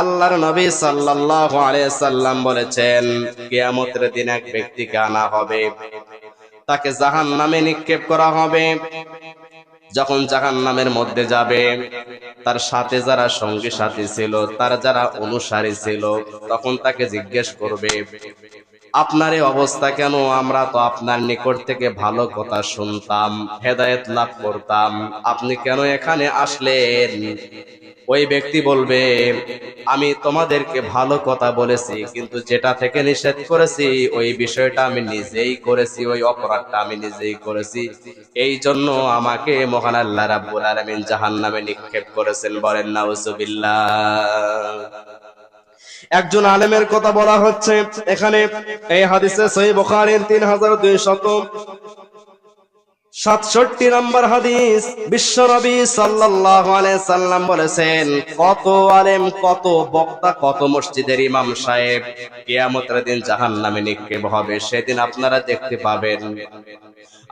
আল্লাহর নবী সাল্লাল্লাহু আলাইহি সাল্লাম বলেছেন, কিয়ামতের দিন এক ব্যক্তিকে আনা হবে, তাকে জাহান্নামে নিক্ষেপ করা হবে। যখন জাহান্নামের মধ্যে যাবে, তার সাথে যারা সঙ্গী সাথী ছিল, তার যারা অনুসারী ছিল, তখন তাকে জিজ্ঞেস করবে, আপনার এই অবস্থা কেন? আমরা তো আপনার নিকট থেকে ভালো কথা শুনতাম, হেদায়েত লাভ করতাম, আপনি কেন এখানে আসলেন? ওই ব্যক্তি বলবে, আমি তোমাদেরকে ভালো কথা বলেছি, কিন্তু যেটা থেকে নিষেধ করেছি ওই বিষয়টা আমি নিজেই করেছি, ওই অপরাধটা আমি নিজেই করেছি, এই জন্য আমাকে মহান আল্লাহ রাব্বুল আলামিন জাহান্নামে নিক্ষেপ করেছেন। বলেন নাউজুবিল্লাহ। একজন আলেমের কথা বলা হচ্ছে এখানে। এই হাদিসে সহিহ বুখারীর 3267 নম্বর হাদিস। বিশ্বনবী সাল্লাল্লাহু আলাইহি সাল্লাম বলেছেন, কত আলেম, কত বক্তা, কত মসজিদের ইমাম সাহেব কিয়ামতের দিন জাহান্নামে নিক্ষেপ হবে, সেদিন আপনারা দেখতে পাবেন।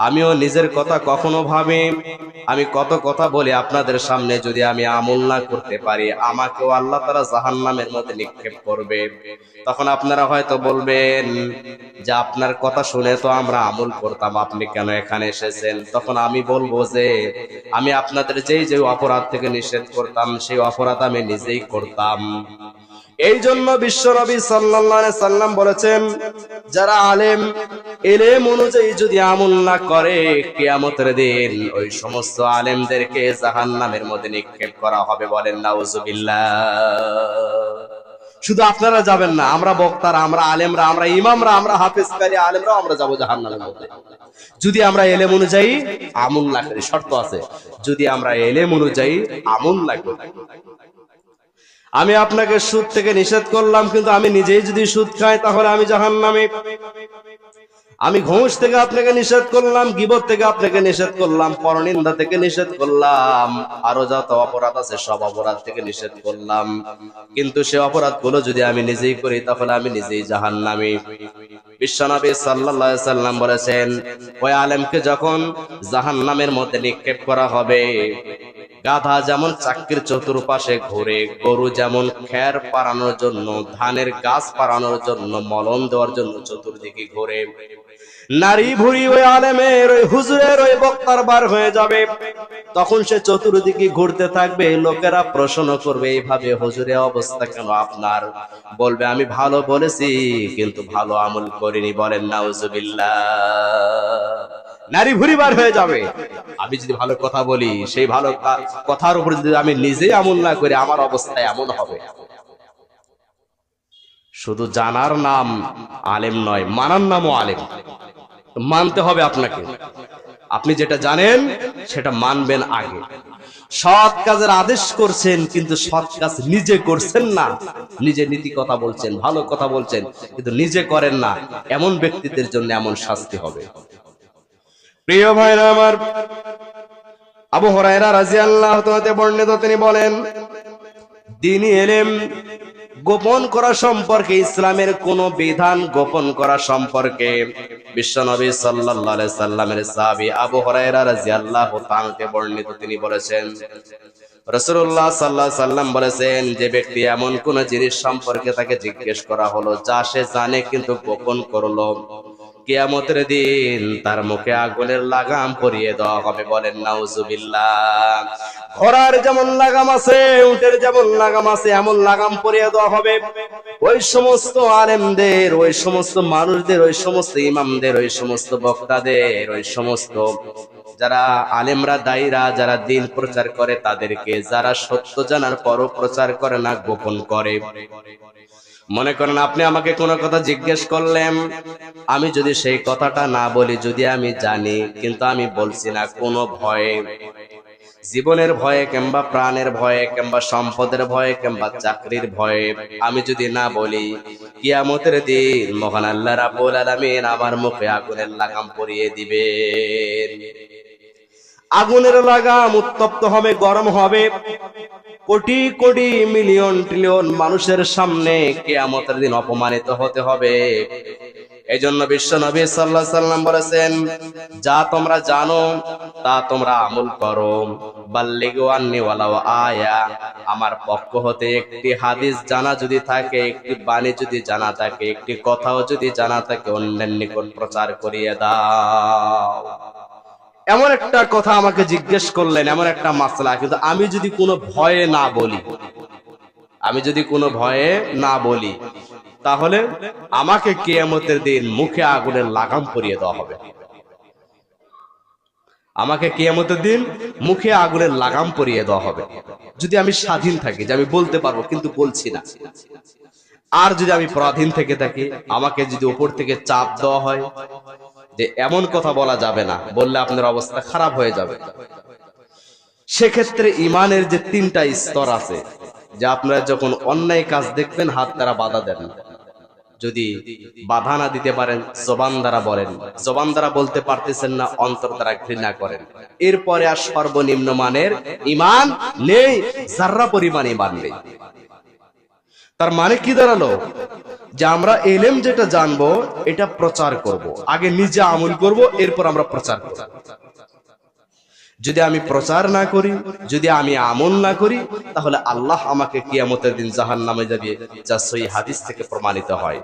আমিও নিজের কথা কখনো ভাবি, আমি কত কথা বলি আপনাদের সামনে, যদি আমি আমল না করতে পারি আমাকেও আল্লাহ তাআলা জাহান্নামের মধ্যে নিক্ষেপ করবে। তখন আপনারা হয়তো বলবেন যে আপনার কথা শুনে তো আমরা আমল করতাম, আপনি কেন এখানে এসেছেন? তখন আমি বলবো যে আমি আপনাদের যে অপরাধ থেকে নিষেধ করতাম সেই অপরাধ আমি নিজেই করতাম। এই জন্য বিশ্বনবী সাল্লাল্লাহু আলাইহি সাল্লাম বলেছেন, যারা আলেম, ইলম অনুযায়ী যদি আমল না করে, কিয়ামতের দিন ওই সমস্ত আলেমদেরকে জাহান্নামের মধ্যে নিক্ষেপ করা হবে। বলেন নাউজুবিল্লাহ। শুধু আপনারা যাবেন না, আমরা বক্তারা, আমরা আলেমরা, আমরা ইমামরা, আমরা হাফেজকারী আলেমরা আমরা যাব জাহান্নামের মধ্যে, যদি আমরা ইলম অনুযায়ী আমল না করি। শর্ত আছে, যদি আমরা ইলম অনুযায়ী আমল না করি। আমি আপনাকে সুদ থেকে নিষেধ করলাম, কিন্তু আমি নিজেই যদি সুদ খাই তাহলে আমি জাহান্নামী। আমি ঘুষ থেকে আপনাকে নিষেধ করলাম, গীবত থেকে আপনাকে নিষেধ করলাম, পরনিন্দা থেকে নিষেধ করলাম, আরো যত অপরাধ আছে সব অপরাধ থেকে নিষেধ করলাম, কিন্তু সে অপরাধগুলো যদি আমি নিজেই করি তাহলে আমি নিজেই জাহান্নামী। বিশ্বনবী সাল্লাল্লাহু আলাইহি সাল্লাম বলেছেন, ওই আলেমকে যখন জাহান্নামের মধ্যে নিক্ষেপ করা হবে, গাধা যেমন চাক্কির চতুর্পাশে ঘুরে, গরু যেমন খের পাড়ানোর জন্য, ধানের গাছ পাড়ানোর জন্য, মলম দেওয়ার জন্য চতুর্দিকে ঘুরে, নারী ভুঁড়ি ওই আলেমের, ওই হুজুরের, ওই বক্তার বার হয়ে যাবে। তখন সে চতুর্দিকে ঘুরতে থাকবে, লোকেরা প্রশ্ন করবে, এইভাবে হুজুরের অবস্থা কেন আপনার? বলবে, আমি ভালো বলেছি কিন্তু ভালো আমল করিনি। বলেন নাউজুবিল্লাহ। নারী ভুঁড়ি বার হয়ে যাবে। আমি যদি ভালো কথা বলি, সেই ভালো কথার উপর যদি আমি নিজেই আমল না করি, আমার অবস্থা এমন হবে। শুধু জানার নাম আলেম নয়, মানার নামও আলেম। মানতে হবে আপনাকে। আপনি যেটা জানেন সেটা মানবেন আগে। সৎ কাজের আদেশ করছেন কিন্তু সৎ কাজ নিজে করছেন না, নিজে নীতি কথা বলছেন, ভালো কথা বলছেন কিন্তু নিজে করেন না, এমন ব্যক্তিদের জন্য এমন শাস্তি হবে। প্রিয় ভাইরা আমার, আবু হুরায়রা রাদিয়াল্লাহু তাআলা হতে বর্ণিত, তিনি বলেন, দ্বীনি ইলম গোপন করা সম্পর্কে, ইসলামের কোন বিধান গোপন করা সম্পর্কে বিশ্বনবী সাল্লাল্লাহু আলাইহি সাল্লামের সাহাবী আবু হুরায়রা রাদিয়াল্লাহু তাআলা হতে বর্ণিত, তিনি বলেছেন, রাসূলুল্লাহ সাল্লাল্লাহু আলাইহি সাল্লাম বলেছেন, যে ব্যক্তি এমন কোন জিনিস সম্পর্কে তাকে জিজ্ঞেস করা হলো যা সে জানে কিন্তু গোপন করলো, কিয়ামতের দিন তার মুখে আগুনের লাগাম পরিয়ে দেওয়া হবে। বলেন নাউজুবিল্লাহ। ঘোড়ার যেমন লাগাম আছে, উটের যেমন লাগাম আছে, এমন লাগাম পরিয়ে দেওয়া হবে ওই সমস্ত আলেমদের, ওই সমস্ত মানুষদের, ওই সমস্ত ইমামদের, ওই সমস্ত বক্তাদের, ওই সমস্ত যারা আলেমরা, দায়ীরা, যারা দ্বীন প্রচার করে তাদেরকে, যারা সত্য জানার পরও প্রচার করে না, গোপন করে। মনে করেন আপনি আমাকে কোনো কথা জিজ্ঞেস করলেন, আমি যদি সেই কথাটা না বলি, যদি আমি জানি কিন্তু আমি বলছি না কোনো ভয়ে, জীবনের ভয়ে কিংবা প্রাণের ভয়ে কিংবা সম্পদের ভয়ে কিংবা চাকরির ভয়ে আমি যদি না বলি, কিয়ামতের দিন মহান আল্লাহ রাব্বুল আলামিন আমার মুখে আগুনের লাগাম পরিয়ে দিবেন। আগুনের লাগাম উত্তপ্ত হবে, গরম হবে, কোটি কোটি মিলিয়ন ট্রিলিয়ন মানুষের সামনে কিয়ামতের দিন অপমানিত হতে হবে। এইজন্য বিশ্বনবী সাল্লাল্লাহু আলাইহি সাল্লাম বলেছেন, যা তোমরা জানো তা তোমরা আমল করো, বাল্লিগু আন্নি ওয়ালাউ আয়া, আমার পক্ষ হতে একটি হাদিস জানা যদি থাকে, একটি বাণী যদি জানা থাকে, একটি কথাও যদি জানা থাকে, অন্যের নিকট প্রচার করিয়ে দাও। এমন একটা কথা আমাকে জিজ্ঞেস করলেন, এমন একটা মাসলা, কিন্তু আমি যদি কোনো ভয়ে না বলি, তাহলে আমাকে কিয়ামতের দিন মুখে আগুনের লাগাম পরিয়ে দেওয়া হবে। আমাকে কিয়ামতের দিন মুখে আগুনের লাগাম পরিয়ে দেওয়া হবে যদি আমি স্বাধীন থাকি, যে আমি বলতে পারবো কিন্তু বলছি না। আর যদি আমি পরাধীন থেকে থাকি, আমাকে যদি উপর থেকে চাপ দেওয়া হয় যে এমন কথা বলা যাবে না, বললে আপনার অবস্থা খারাপ হয়ে যাবে, সেক্ষেত্রে ইমানের যে 3টা স্তর আছে, যে আপনারা যখন অন্যায় কাজ দেখবেন হাত দ্বারা বাধা দেন, যদি বাধা না দিতে পারেন জবান দ্বারা বলেন, জবান দ্বারা বলতে পারতেছেন না অন্তর দ্বারা ঘৃণা করেন, এরপরে আর সর্বনিম্ন মানের ইমান নেই, যাররা পরিমাণ ইমান নেই। তার মানে কি দাঁড়ালো, যে আমরা ইলম যেটা জানবো এটা প্রচার করব, আগে নিজে আমল করব, এরপর আমরা প্রচার করব। যদি আমি প্রচার না করি, যদি আমি আমল না করি, তাহলে আল্লাহ আমাকে কিয়ামতের দিন জাহান্নামে যাবে, যা সহিহ হাদিস থেকে প্রমাণিত হয়।